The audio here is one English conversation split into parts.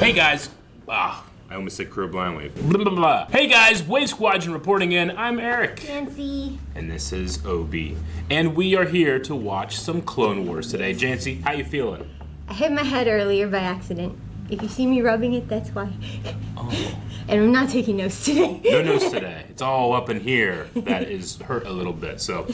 Hey guys, I almost said crew blind wave. Blah, blah, blah. Hey guys, Wave Squadron reporting in. I'm Eric. Janci. And this is Obi. And we are here to watch some Clone Wars today. Janci, how you feeling? I hit my head earlier by accident. If you see me rubbing it, that's why. Oh. And I'm not taking notes today. No notes today. It's all up in here that is hurt a little bit. So,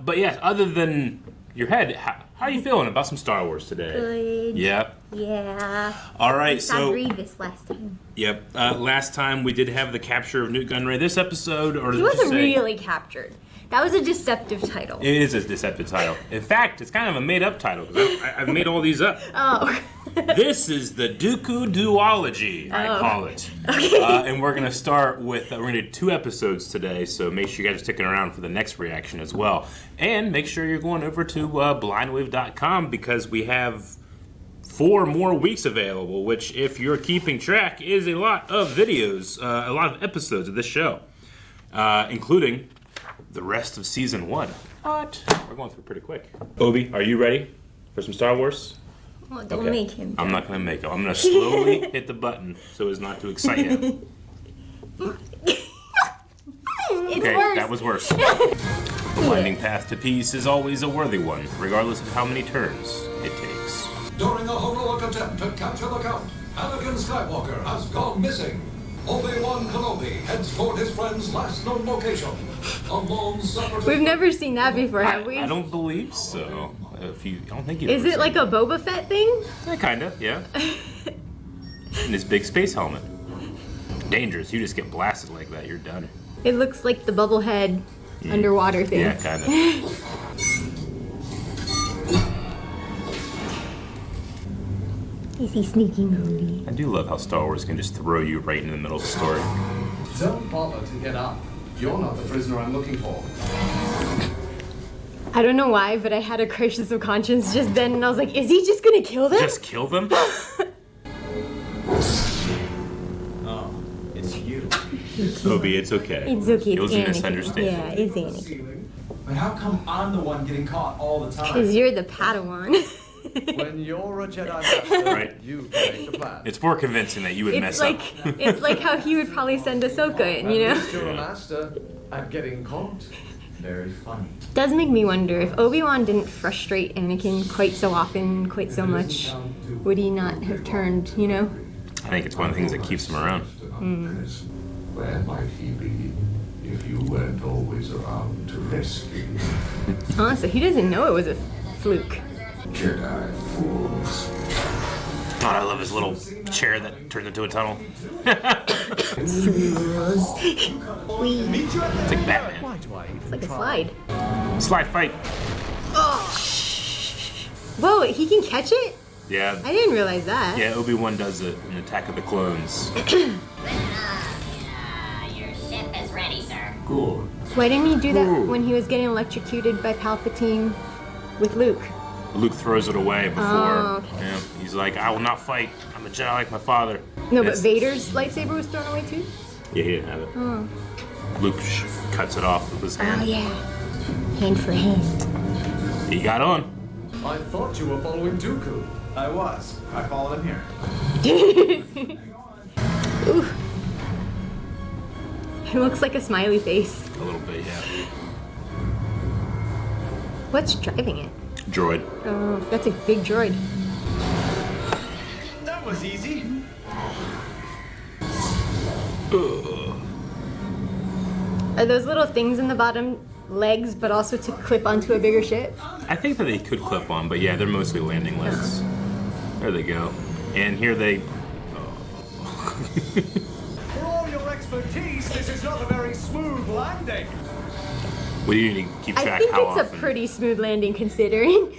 but yeah, other than your head, how are you feeling about some Star Wars today? Good. Yeah. Yeah. All right, so. I read this last time. Yep. Last time we did have the capture of Newt Gunray. This episode, or he wasn't really captured. That was a deceptive title. It is a deceptive title. In fact, it's kind of a made-up title because I've made all these up. Oh. This is the Dooku Duology, I call it. Okay. And we're gonna start with we're gonna do 2 episodes today, so make sure you guys are sticking around for the next reaction as well. And make sure you're going over to blindwave.com because we have 4 more weeks available, which, if you're keeping track, is a lot of videos, a lot of episodes of this show, including the rest of season 1. But we're going through pretty quick. Obi, are you ready for some Star Wars? Oh, don't make him. I'm not going to make him. I'm going to slowly hit the button so as not to excite him. Okay, worse. that was worse. The winding path to peace is always a worthy one, regardless of how many turns it takes. During a heroic attempt to capture the Count, Anakin Skywalker has gone missing. Obi-Wan Kenobi heads toward his friend's last known location. A lone separatist... We've never seen that before, have we? I don't believe so. I don't think you've Is ever it like a Boba Fett thing? Yeah, kinda, yeah. And his big space helmet. Dangerous. You just get blasted like that, you're done. It looks like the bubblehead underwater thing. Yeah, kinda. Is he sneaking on me? I do love how Star Wars can just throw you right in the middle of the story. Don't bother to get up. You're not the prisoner I'm looking for. I don't know why, but I had a crisis of conscience just then, and I was like, is he just gonna kill them? Just kill them? Oh, it's you. Obi, it's okay. It's okay, It was a Anakin. misunderstanding. Yeah, it's Anakin. But how come I'm the one getting caught all the time? Because you're the Padawan. When you're a Jedi Master, Right. you make the plan. It's more convincing that you would mess up. It's like how he would probably send Ahsoka in, you At know? least you're a master at getting caught. Very funny. Does make me wonder if Obi-Wan didn't frustrate Anakin quite so often, quite so much, would he not have turned, you know? I think it's one of the things that keeps him around. Where might he be if you weren't always around to rescue? Oh, so he doesn't know it was a fluke. Jedi fools. God, I love his little chair that turns into a tunnel. It's like Batman. Why do I even It's like a try? slide. Slide fight. Whoa, he can catch it? Yeah. I didn't realize that. Yeah, Obi-Wan does it in Attack of the Clones. Your ship is ready, sir. Good. Why didn't he do that Ooh. when he was getting electrocuted by Palpatine with Luke? Luke throws it away before. Oh, okay. Yeah, he's like, I will not fight. I'm a Jedi like my father. No, Yes. but Vader's lightsaber was thrown away too? Yeah, he didn't have it. Oh. Luke cuts it off with his hand. Oh, yeah. Hand for hand. He got on. I thought you were following Dooku. I was. I followed him here. Ooh. It looks like a smiley face. A little bit, yeah. What's driving it? Droid. Oh, that's a big droid. That was easy. Are those little things in the bottom legs, but also to clip onto a bigger ship? I think that they could clip on, but yeah, they're mostly landing legs. There they go. And here they... For all your expertise, this is not a very smooth landing. We do need to keep I track think how it's often. a pretty smooth landing considering.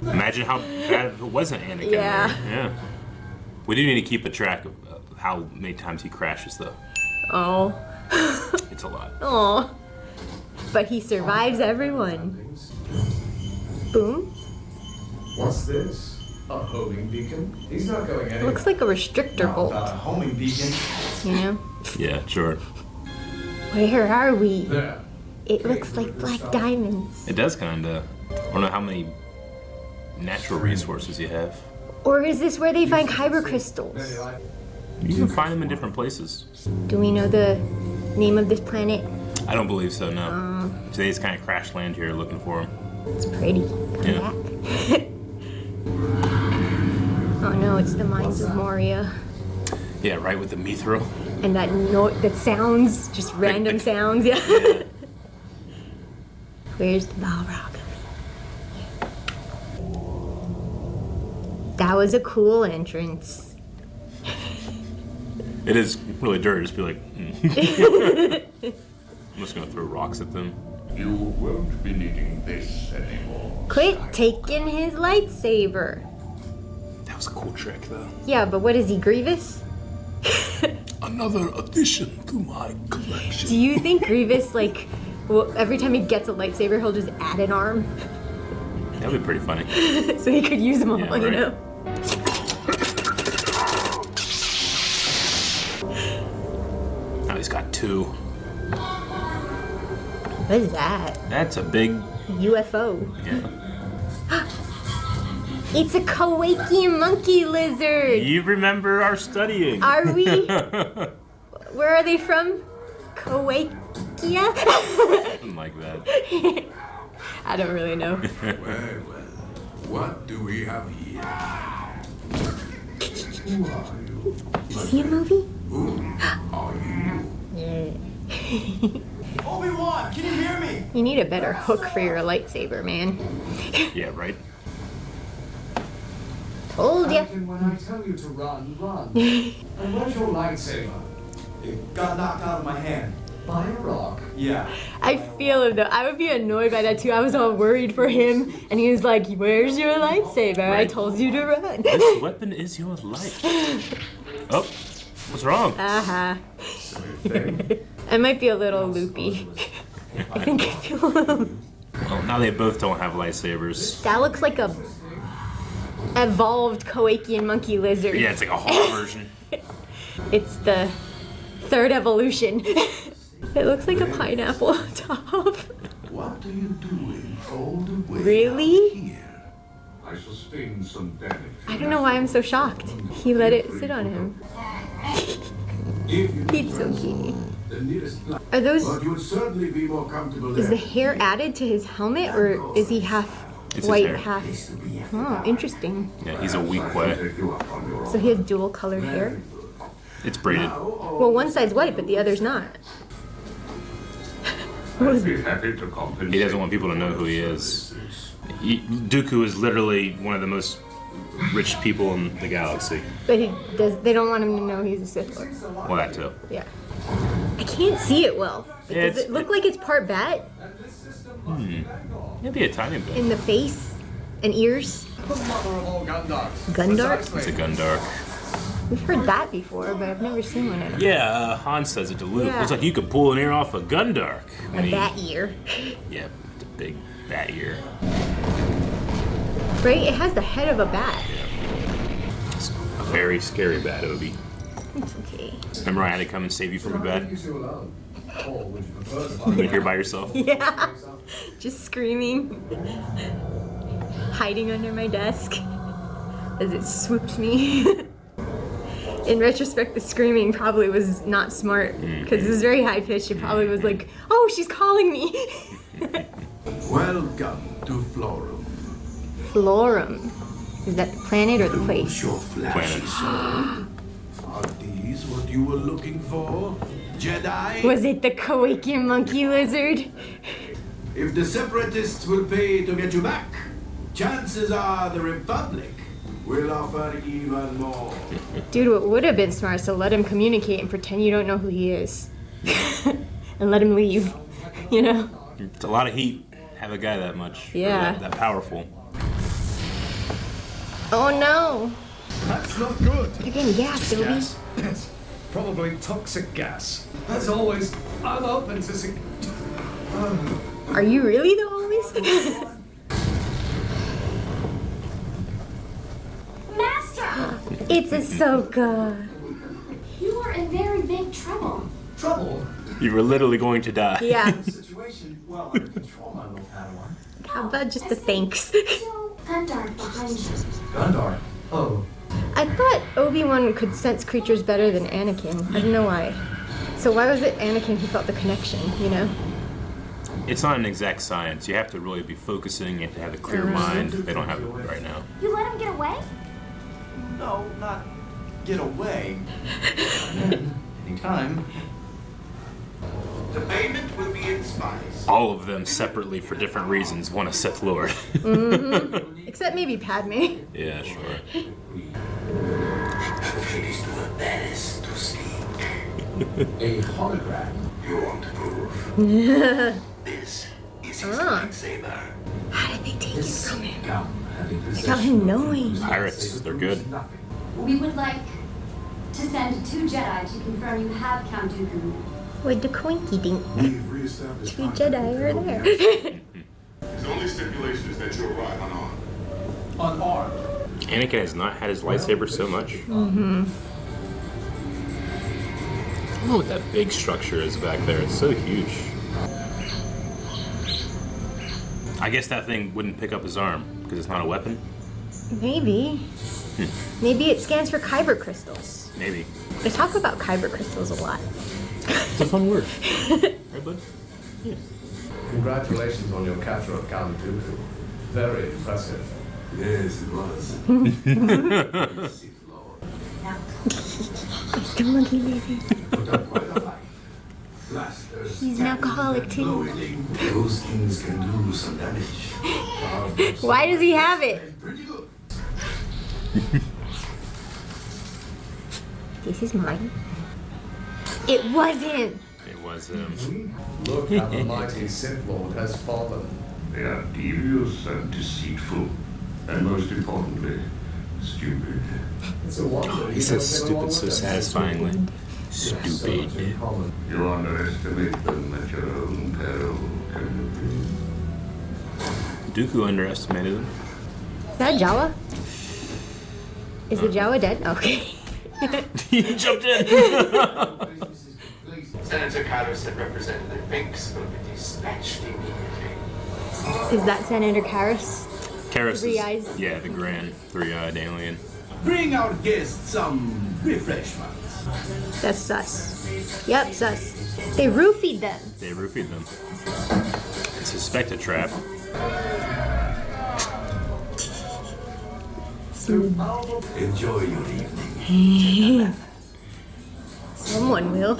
Imagine how bad if it wasn't Anakin. Yeah. There. Yeah. We do need to keep a track of how many times he crashes, though. Oh. It's a lot. Oh. But he survives everyone. Boom. What's this? A homing beacon? He's not going anywhere. Looks like a restrictor Not bolt, without a homing beacon. you know? Yeah, sure. Where are we? There. It looks like black diamonds. It does kinda. I don't know how many natural resources you have. Or is this where they find kyber crystals? You can find them in different places. Do we know the name of this planet? I don't believe so, no. They just kind of crash land here looking for them. It's pretty. Come Yeah. back. Oh no, it's the mines of Moria. Yeah, right with the mithril. And that note, that sounds, just random sounds, yeah. Yeah. Where's the Balrog? That was a cool entrance. It is really dirty. Just be like, I'm just gonna throw rocks at them. You won't be needing this anymore. Quit taking his lightsaber. That was a cool trick, though. Yeah, but what is he, Grievous? Another addition to my collection. Do you think Grievous, like, well, every time he gets a lightsaber, he'll just add an arm? That would be pretty funny. So he could use them all, Yeah, you right. know? Now he's got two. What is that? That's a big, UFO. yeah. It's a Kowakian monkey lizard! You remember our studying. Are we? Where are they from? Kowakia? Something like that. I don't really know. Well, what do we have here? Who are you? You see a movie? Who are you? Yeah. Obi-Wan, can you hear me? You need a better hook for your lightsaber, man. Yeah, right? Told ya. Anakin, when I tell you to run, run. And where's your lightsaber? It got knocked out of my hand. By a rock. Yeah. I feel him though. I would be annoyed by that too. I was all worried for him, and he was like, "Where's your lightsaber? I Right. told you to run." This weapon is your life. Oh, what's wrong? Uh-huh. I might be a little loopy. I think I feel a little... Well, now they both don't have lightsabers. That looks like a evolved Kowakian monkey lizard. Yeah, it's like a horror version. It's the third evolution. It looks like a pineapple on top. What are you doing all the way Really? out here? I sustained some damage. I don't know why I'm so shocked. He let it sit on him. He's so cute. The nearest planet. Are those... But you would certainly be more comfortable Is the there. hair added to his helmet, or is he half It's his white, hair. half... Oh, interesting. Yeah, he's a weak way. Take you up on your So he has dual colored hair? It's braided. Well, one side's white, but the other's not. I'd be happy to compensate. He doesn't want people to know who he is. Dooku is literally one of the most rich people in the galaxy. But he does. They don't want him to know he's a Sith Lord. Well, that too. Yeah. I can't see it well. But Yeah, does it look like it's part bat Maybe a tiny bit. in the face and ears? The mother of all Gundarks. Gundark? It's a Gundark. We've heard that before, but I've never seen one. Yeah, Han says it to Luke. Yeah. Looks like you could pull an ear off a Gundark. A bat ear. Yeah, it's a big bat ear. Right? It has the head of a bat. It's a very scary bat, Obi. It's okay. Remember I had to come and save you from a bat? You two alone. Or would you prefer to When you're here by yourself? Yeah. Just screaming. Hiding under my desk as it swooped me. In retrospect, the screaming probably was not smart because it was very high pitched. It probably was like, "Oh, she's calling me." Welcome to Florrum. Florrum. Is that the planet or the place? Your flashes. Are these what you were looking for? Jedi? Was it the Kowakian monkey lizard? If the Separatists will pay to get you back, chances are the Republic will offer even more. Dude, what would have been smart is to let him communicate and pretend you don't know who he is. And let him leave. You know? It's a lot of heat. Have a guy that much. or Yeah. That powerful. Oh no! That's not good. You're getting gassed, Obi. Gas. Yes. Probably toxic gas. As always, I'm open to Are you really though, always? Master! It's Ahsoka. You are in very big trouble. Trouble. You were literally going to die. Yeah. Situation well under control, my little Padawan. How about just the thanks? So, Gundar behind you. Gundar. Oh, I thought Obi-Wan could sense creatures better than Anakin. I don't know why. So why was it Anakin who felt the connection, you know? It's not an exact science. You have to really be focusing. You have to have a clear mind. They don't have it right now. You let him get away? no, not get away. Anytime. The payment will be in spies. All of them separately for different reasons. One a Sith Lord. Except maybe Padme. Yeah, sure. It is to the best to speak. A hologram. You want proof? This is his lightsaber. How did they take it from him? Gun having Without him knowing. Pirates, they're good. Nothing. We would like to send 2 Jedi to confirm you have Count Dooku. With the coinky dink. We've reestablished 2 Jedi are there. His only stipulation is that you arrive unarmed. Unarmed. Anakin has not had his lightsaber so much. Mm-hmm. I don't know what that big structure is back there. It's so huge. I guess that thing wouldn't pick up his arm because it's not a weapon. Maybe. Maybe it stands for kyber crystals. Maybe. They talk about kyber crystals a lot. It's a fun word. Right, bud? Yeah. Congratulations on your capture of Count Dooku. Very impressive. Yes, it was. Sith Lord. He's the monkey baby. Put up quite a fight. Blasters. He's an alcoholic too. Loading. Those things can do some damage. Why does he have it? Pretty good. This is mine. It wasn't. It was him. Look how the mighty Sith Lord has fallen. They are devious and deceitful, and most importantly, stupid. It's a wonder He says stupid so satisfyingly. Stupid. You underestimate them at your own peril, Kenobi. Dooku underestimated him. Is that Jawa? Is the Jawa dead? Okay. He jumped in. Senator Karras and Representative Binks will be dispatched immediately. Is that Senator Karras? Karras Three is- eyes. Yeah, the grand three-eyed alien. Bring our guests some refreshments. That's sus. Yep, sus. They roofied them. They roofied them. I suspect a trap. Enjoy your evening. Someone will.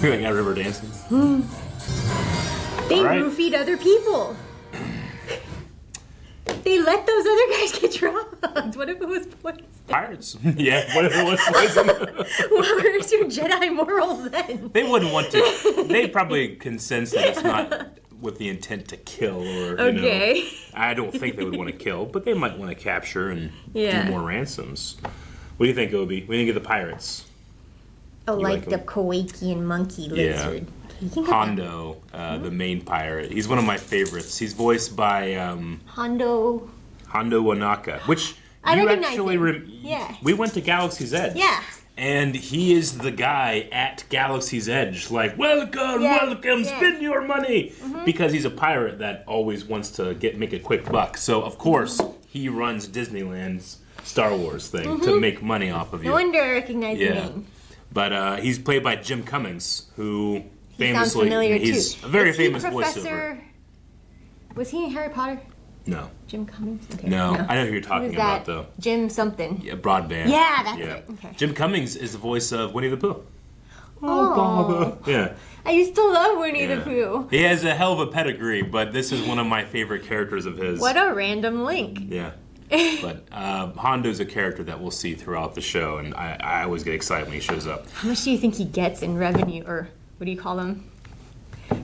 I got river dancing. They All right. roofied other people. They let those other guys get drugged. What if it was poison? Pirates. Yeah, what if it was poison? Where's your Jedi morals then? They wouldn't want to. They probably can sense that it's not with the intent to kill or, Okay. you know. I don't think they would want to kill, but they might want to capture and Yeah. do more ransoms. What do you think, Obi? What do you think of the pirates? Oh, You like like the them? Kowakian monkey Yeah. lizard. You can get that. Hondo, the main pirate. He's one of my favorites. He's voiced by Hondo. Hondo Wanaka, which I you recognize actually him. Yeah. We went to Galaxy's Edge. Yeah. And he is the guy at Galaxy's Edge, like, welcome, Yeah, welcome, yeah. spend your money. Because he's a pirate that always wants to make a quick buck. So, of course, he runs Disneyland's Star Wars thing to make money off of you. No wonder I recognize the Yeah. name. But he's played by Jim Cummings, who He sounds famously, familiar he's too. a very Is he famous voiceover. Professor... Was he in Harry Potter? No. Jim Cummings? Okay. No, I know who you're Who talking was that? about, though. Jim something. Yeah, Broadband. Yeah, that's it. Okay. Jim Cummings is the voice of Winnie the Pooh. Oh, Yeah. I used to love Winnie Yeah. the Pooh. He has a hell of a pedigree, but this is one of my favorite characters of his. What a random link. Yeah. But Hondo's a character that we'll see throughout the show, and I always get excited when he shows up. How much do you think he gets in revenue, or what do you call them?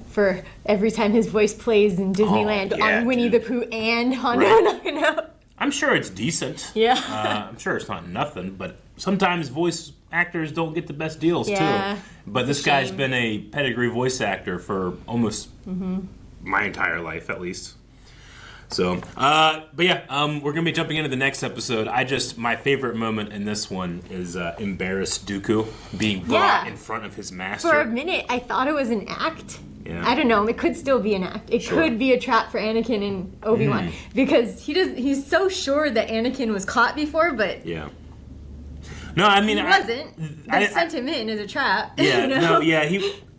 For every time his voice plays in Disneyland yeah, on Winnie dude. the Pooh and Hondo Right. knocking out. I'm sure it's decent. Yeah. I'm sure it's not nothing, but sometimes voice actors don't get the best deals, Yeah, too. But it's this a guy's shame. been a pedigree voice actor for almost my entire life, at least. So, but yeah, we're gonna be jumping into the next episode. My favorite moment in this one is embarrassed Dooku being brought Yeah. in front of his master. For a minute, I thought it was an act. Yeah. I don't know. It could still be an act. It could be a trap for Anakin and Obi-Wan because he's so sure that Anakin was caught before, but Yeah. No, I mean he wasn't. They sent him in as a trap. Yeah, you know? no, yeah.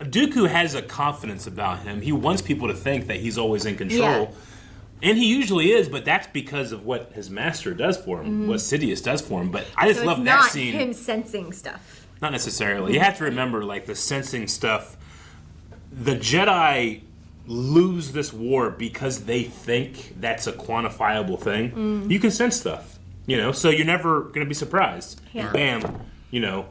Dooku has a confidence about him. He wants people to think that he's always in control. Yeah. And he usually is, but that's because of what his master does for him, what Sidious does for him. But I just So love it's that not scene. him sensing stuff. Not necessarily. You have to remember, like, the sensing stuff. The Jedi lose this war because they think that's a quantifiable thing. You can sense stuff, you know, so you're never going to be surprised. Yeah. And bam, you know,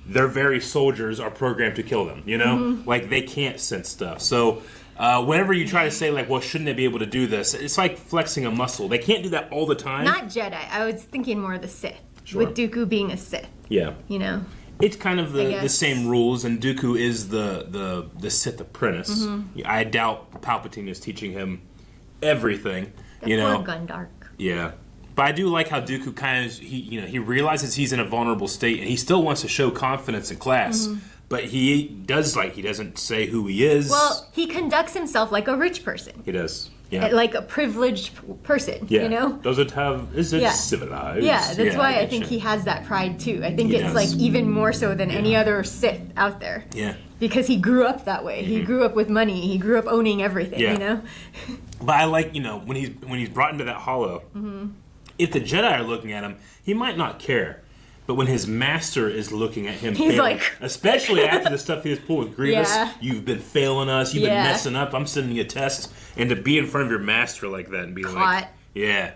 their very soldiers are programmed to kill them, you know? Like, they can't sense stuff. So whenever you try to say, like, well, shouldn't they be able to do this? It's like flexing a muscle. They can't do that all the time. Not Jedi. I was thinking more of the Sith. Sure. With Dooku being a Sith. Yeah. You know? It's kind of the guess. same rules, and Dooku is the Sith apprentice. I doubt Palpatine is teaching him everything, you know. Poor Gundark. Yeah, but I do like how Dooku kind of he realizes he's in a vulnerable state, and he still wants to show confidence in class. But he doesn't say who he is. Well, he conducts himself like a rich person. He does. Yeah. Like a privileged person, Yeah. you know? Is it Yeah. civilized? Yeah, that's why I get think you. he has that pride too. I think He it's does. like even more so than any other Sith out there. Yeah. Because he grew up that way. He grew up with money. He grew up owning everything, Yeah. you know? But I like, you know, when he's brought into that hollow, if the Jedi are looking at him, he might not care. But when his master is looking at him, He's failing, like- especially after the stuff he has pulled with Grievous, Yeah. you've been failing us, you've been Yeah. messing up, I'm sending you a test. And to be in front of your master like that and be like, Caught. yeah,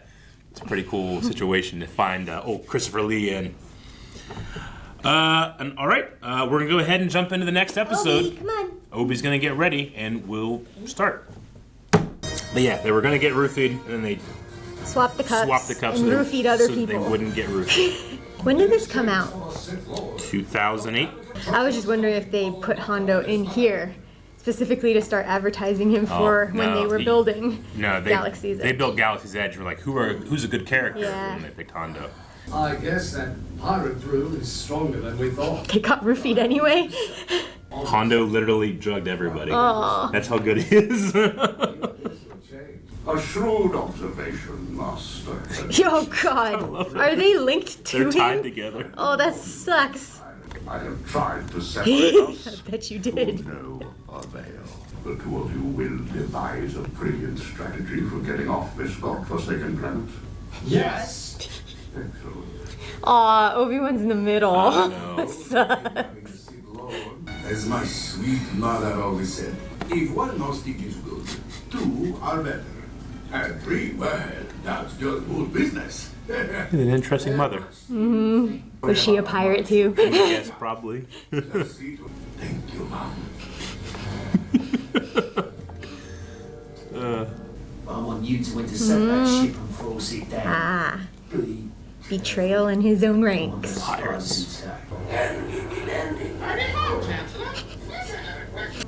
it's a pretty cool situation to find Christopher Lee in. And all right, we're going to go ahead and jump into the next episode. Obi, come on. Obi's going to get ready, and we'll start. But yeah, they were going to get roofied, and then they Swap the cups. swapped the cups and so roofied other that people. they wouldn't get roofied. When did this come out? 2008. I was just wondering if they put Hondo in here specifically to start advertising him for when no, they were building No, Galaxy's they Edge. built Galaxy's Edge. We're like, who's a good character? Yeah. And they picked Hondo. I guess that pirate brew is stronger than we thought. They got roofied anyway. Hondo literally drugged everybody. Aw. That's how good he is. A shrewd observation, Master. Oh God, are they linked to They're him? tied together. Oh, that sucks. I have tried to separate I us. bet you To did. no avail. The two of you will devise a brilliant strategy for getting off this godforsaken planet. Yes. Excellent. Aw, Obi-Wan's in the middle. Oh, no. That sucks. As my sweet mother always said, if one Gnostic is good, two are better. And three, well, that's just good business. An interesting mother. Was she a pirate too? Yes, probably. Thank you, Mom. I want you to intercept that ship and force it down. Ah, The betrayal in his own ranks. Pirates.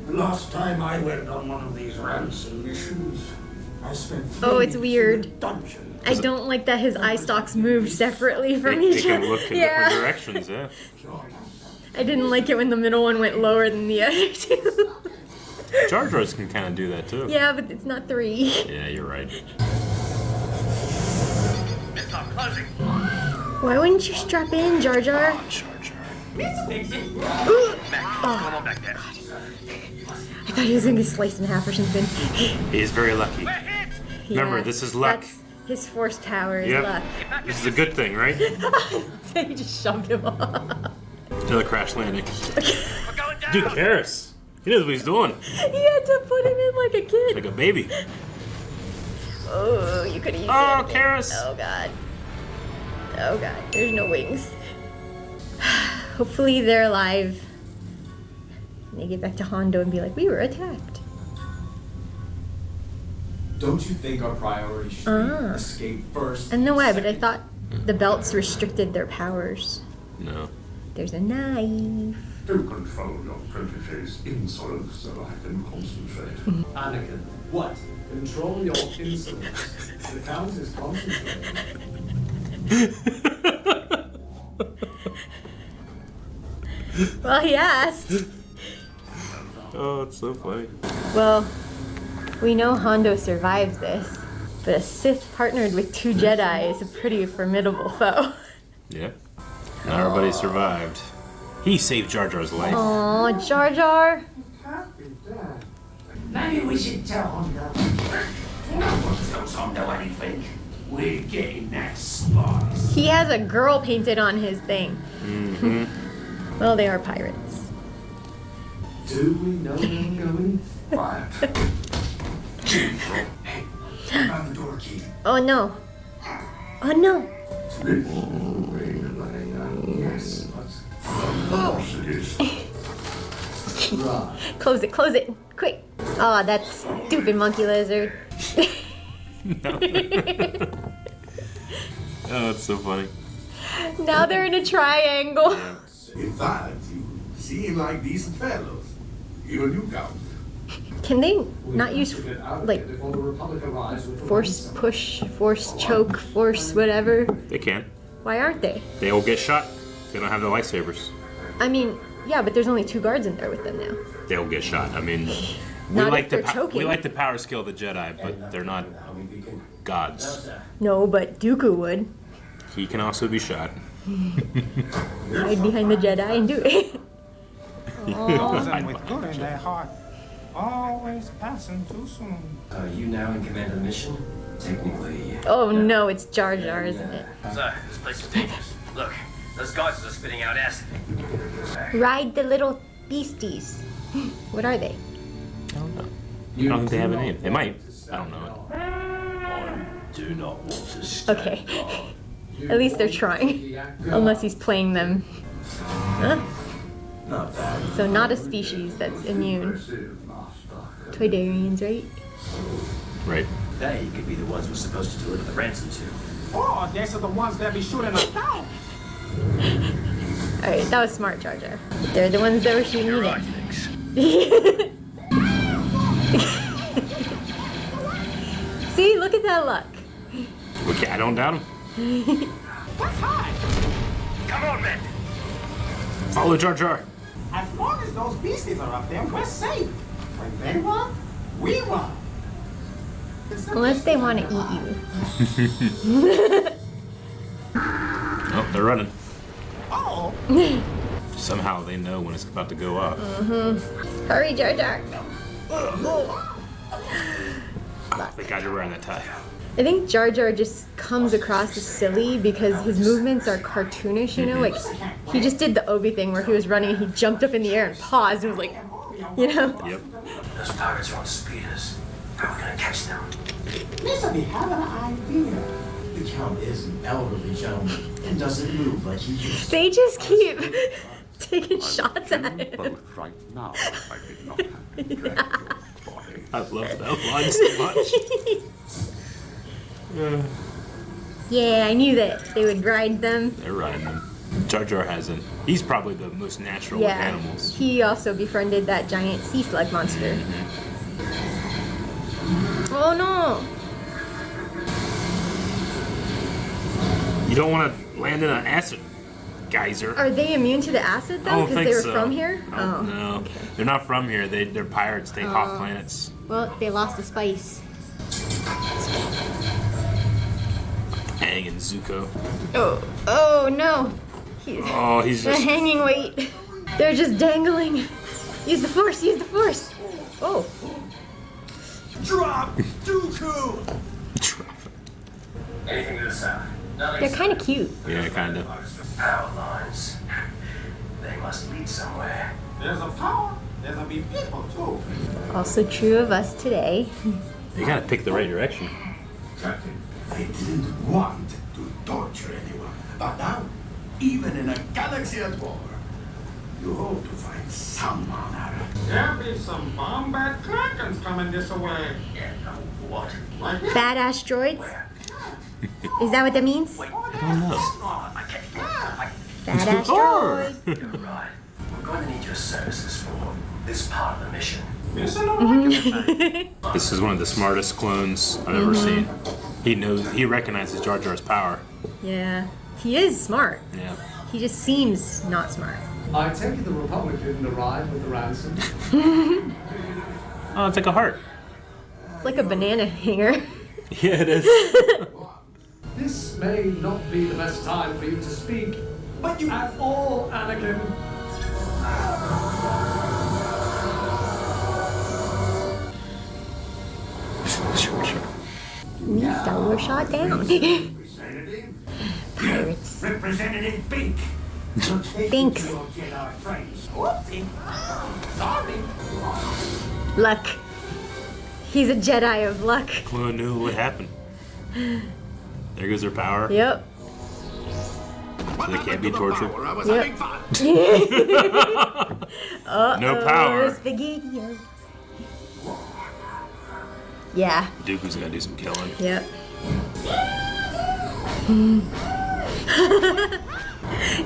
The last time I went on one of these ransom missions, I spent Oh, it's 3 weird. dungeons. I don't like that his eye stalks moved separately from They each can other. look in different Yeah, directions, yeah. I didn't like it when the middle one went lower than the other two. Jar Jars can kind of do that too. Yeah, but it's not 3. Yeah, you're right. Why wouldn't you strap in, Jar Jar? Jar Jar. Oh, God. I thought he was gonna get sliced in half or something. He's very lucky. Remember, Yeah, this is luck. That's his force power is Yep. luck. This is a good thing, right? He just shoved him off. Another crash landing. Dude, Karis. He knows what he's doing. He had to put him in like a kid. Like a baby. Oh, you could have used Oh, it. Karis. Oh, God. Oh, God. There's no wings. Hopefully they're alive. And they get back to Hondo and be like, we were attacked. Don't you think our priority should be escape first? I don't know why, but I thought the belts restricted their powers. No. There's a knife. Do control your pretty-faced insolence so I can concentrate. Anakin, what? Control your insolence. The Count is concentrating. Well, he asked. Oh, it's so funny. Well, we know Hondo survives this, but a Sith partnered with 2 Jedi is a pretty formidable foe. Yeah. Not everybody survived. He saved Jar Jar's life. Aw, Jar Jar. Maybe we should tell Hondo. Tells Hondo anything. We're getting that spice. He has a girl painted on his thing. Mm-hmm. Well, they are pirates. Do we know where we're going? Quiet. Hey, found the door key. Oh no. Oh no. Yes. Close it, quick. Oh, that stupid monkey lizard. Oh, it's so funny. Now they're in a triangle. In fact, you seem like decent fellows. Even you count. Can they not use, To get out of like, here before the Republic arrives with the force ransom. push, force choke, force whatever? They can't. Why aren't they? They all get shot. They don't have the lightsabers. I mean, yeah, but there's only 2 guards in there with them now. They all get shot. I mean, we Not like if they're the choking. we like the power skill of the Jedi, but they're not gods. No, but Dooku would. He can also be shot. Hide behind the Jedi and do it. Those that with good in their heart, always passing too soon. Are you now in command of the mission? Technically. Oh no, it's Jar Jar, isn't it? Sir, this place is dangerous. Look, those guards are spitting out acid. Ride the little beasties. What are they? I don't know. I don't think they have a name. They might. I don't know. Do not want to stand Okay. guard. At least they're trying. Unless he's playing them. Huh? Not bad. So not a species that's immune. Toydarians, right? Right. They could be the ones we're supposed to deliver the ransom to. Oh, these are the ones that be shooting us down. Alright, that was smart, Jar Jar. They're the ones that were shooting you down. See, look at that luck. Okay, I don't doubt him. Come on, man. Follow Jar Jar. As long as those beasties are up there, we're safe. When they run, we run. Unless they want to eat you. Oh, they're running. Oh. Somehow they know when it's about to go off. Hurry, Jar Jar. Thank God you're wearing that tie. I think Jar Jar just comes across as silly because his movements are cartoonish, you know? Like, he just did the Obi thing where he was running and he jumped up in the air and paused and was like, you know? Yep. Those pirates are on speeders. How are we gonna catch them? Listen, we have an idea. The Count is an elderly gentleman and doesn't move like he used to. They just keep taking shots at him. Both right now, I did not have to drag your body. I love that line so much. Yeah, I knew that they would ride them. They're riding them. Jar Jar hasn't. He's probably the most natural with Yeah, animals. he also befriended that giant sea slug monster. Oh no! You don't want to land in an acid geyser. Are they immune to the acid I though? don't Because think they were so. from here? Oh, no. They're not from here. They're pirates. They hawk planets. Well, they lost the spice. Aang and Zuko. Oh no! He's He's a just... hanging weight. They're just dangling. Use the force, use the force. Oh. Drop Dooku! Anything to the south? They're kind of cute. Yeah, kind of. Power lines. They must lead somewhere. There's a power, there's a be people too. Also true of us today. You gotta pick the right direction. Captain, I didn't want to torture anyone, but now, even in a galaxy at war, you hope to find some honor. There be some bombat clankins coming this way. Yeah, no, what? Like Badass droids? Is that what that means? I don't know. Badass droids. You're right. We're going to need your services for this part of the mission. this This is one of the smartest clones I've ever seen. He recognizes Jar Jar's power. Yeah. He is smart. Yeah. He just seems not smart. I take it the Republic didn't arrive with the ransom. Oh, it's like a heart. It's like a banana hanger. Yeah, it is. This may not be the best time for you to speak, but you at all, Anakin. Misa, we're shot down. Pirates. Representative Bink. Thanks. Sorry. Luck. He's a Jedi of luck. Clone knew what would happen. There goes their power. Yep. So they can't be tortured. Yep. No power. Spaghetti. Yeah. Dooku's gotta do some killing. Yep.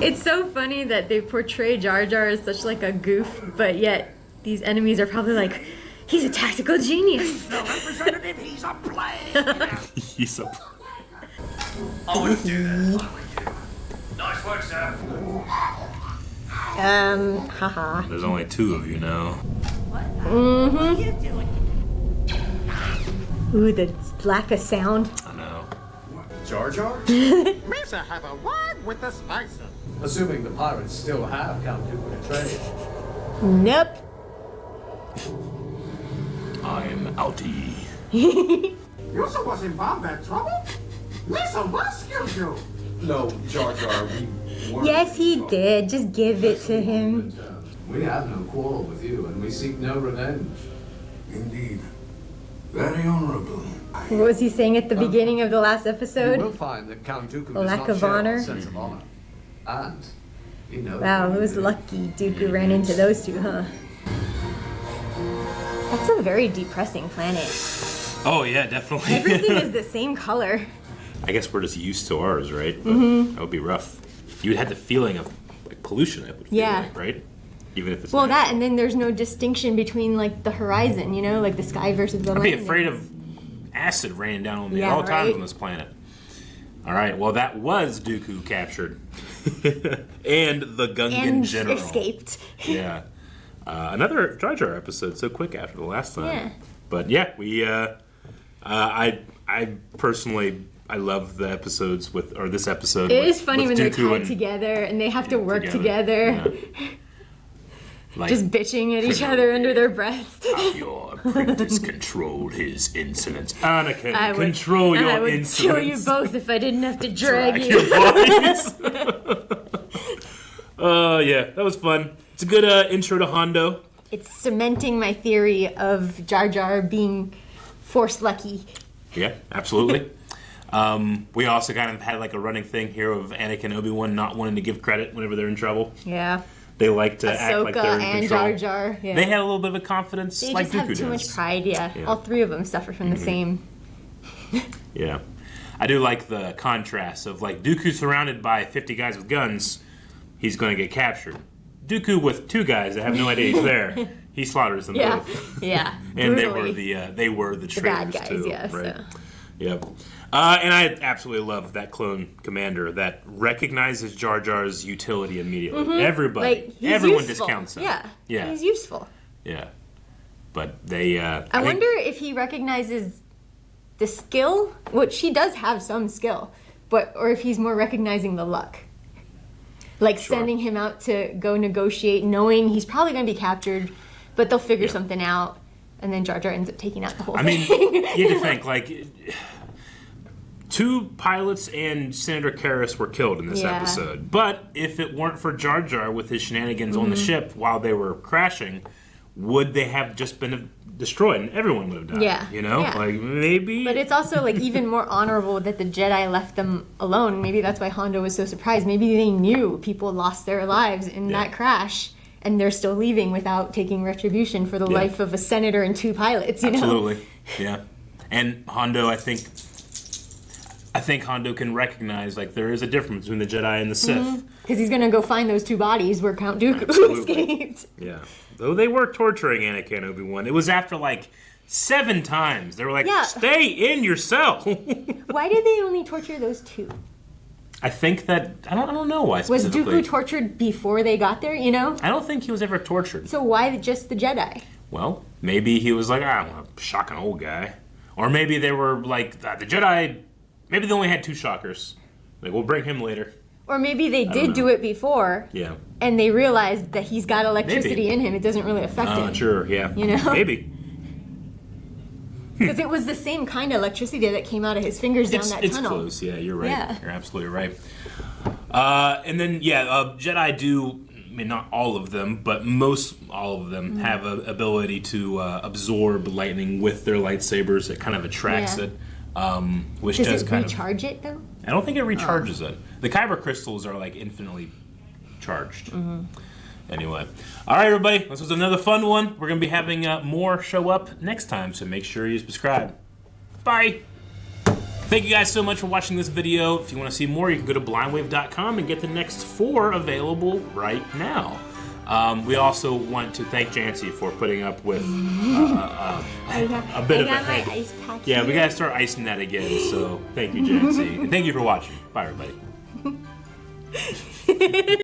It's so funny that they portray Jar Jar as such like a goof, but yet these enemies are probably like, he's a tactical genius. No, Representative, he's a play. He's a... Nice work, sir. Haha. There's only 2 of you now. Mm-hmm. Ooh, the lack of sound. I know. Jar Jar? Misa, have a word with the spicer. Assuming the pirates still have Count Dooku to trade. Nope. I'm outie. You was in combat trouble? Misa rescued you. No, Jar Jar, we weren't. Yes, he did. Just give it to him. We have no quarrel with you, and we seek no revenge. Indeed. Very honorable. What was he saying at the beginning of the last You will episode? find that Count Dooku A does lack not of share our honor. sense of honor. And he knows. Wow, it was lucky Dooku ran into those 2, huh? That's a very depressing planet. Oh yeah, definitely. Everything is the same color. I guess we're just used to ours, right? But Mhm. that would be rough. You would have the feeling of like pollution. It would feel Yeah. like, right? Even if it's Well, natural. that, and then there's no distinction between like the horizon, you know, like the sky versus the I'd land. be afraid of acid raining down on me at Yeah, all times right? on this planet. All right, well, that was Dooku Captured. And the Gungan And General. escaped. Yeah. Another Jar Jar episode so quick after the last time. Yeah. But yeah, we, I personally, I love the episodes with, or this episode. It with, is funny with when they're Dooku tied and- together and they have to work together. Yeah. Like, Just bitching at each other under their breath. have your apprentice control his insolence. Anakin, I would- control your I would insolence. kill you both if I didn't have to drag you. Your bodies. Yeah, that was fun. It's a good intro to Hondo. It's cementing my theory of Jar Jar being force lucky. Yeah, absolutely. We also kind of had like a running thing here of Anakin and Obi-Wan not wanting to give credit whenever they're in trouble. Yeah. They like to act like they're in and control. Jar Jar. Yeah. They had a little bit of a confidence, They like just have Dooku too does. much pride, yeah. Yeah. All 3 of them suffer from the same. Yeah. I do like the contrast of like Dooku surrounded by 50 guys with guns, he's going to get captured. Dooku with 2 guys that have no idea he's there, he slaughters them Yeah. both. Yeah. And Brutally. they were the The traitors bad guys, too, yeah, right? so. Yep. And I absolutely love that clone commander that recognizes Jar Jar's utility immediately. Mhm. Everybody, Like, he's everyone useful. discounts him. Yeah. Yeah. He's useful. Yeah. But they. I think- wonder if he recognizes the skill, which he does have some skill, but or if he's more recognizing the luck. Like sending him out to go negotiate, knowing he's probably going to be captured, but they'll figure something out, and then Jar Jar ends up taking out the whole I thing. mean, you have to think like 2 pilots and Senator Karras were killed in this Yeah. episode. But if it weren't for Jar Jar with his shenanigans on the Mhm. ship while they were crashing, would they have just been destroyed and everyone would have died? Yeah. You know, Yeah. like maybe. But it's also like even more honorable that the Jedi left them alone. Maybe that's why Hondo was so surprised. Maybe they knew people lost their lives in that crash, and they're still leaving without taking retribution for the Yeah. life of a senator and 2 pilots. You know? Absolutely, yeah. And Hondo, I think Hondo can recognize like there is a difference between the Jedi and the Sith. Because he's gonna go find those 2 bodies where Count Dooku Absolutely. escaped. Yeah. Though they were torturing Anakin and Obi-Wan. It was after like 7 times. They were like, Yeah. stay in your cell. Why did they only torture those 2? I think that, I don't know why Was specifically. Dooku tortured before they got there? You know. I don't think he was ever tortured. So why just the Jedi? Well, maybe he was like, I don't want to shock an old guy. Or maybe they were like, the Jedi, maybe they only had 2 shockers. Like, we'll bring him later. Or maybe they did do it before. Yeah. And they realized that he's got electricity in him. It doesn't really affect him. Sure, yeah. You know? Maybe. Because it was the same kind of electricity that came out of his fingers down that it's tunnel. Close, yeah, you're right. Yeah. You're absolutely right. And then, Jedi do, I mean, not all of them, but most all of them have an ability to absorb lightning with their lightsabers. It kind of attracts it, which does it kind recharge it, though? I don't think it recharges it. The kyber crystals are, like, infinitely charged. Anyway. All right, everybody. This was another fun one. We're going to be having more show up next time, so make sure you subscribe. Bye. Thank you guys so much for watching this video. If you want to see more, you can go to blindwave.com and get the next 4 available right now. We also want to thank Janci for putting up with a bit of a head. My ice pack Yeah, we got to start icing that again, so thank you, Janci. And thank you for watching. Bye, everybody.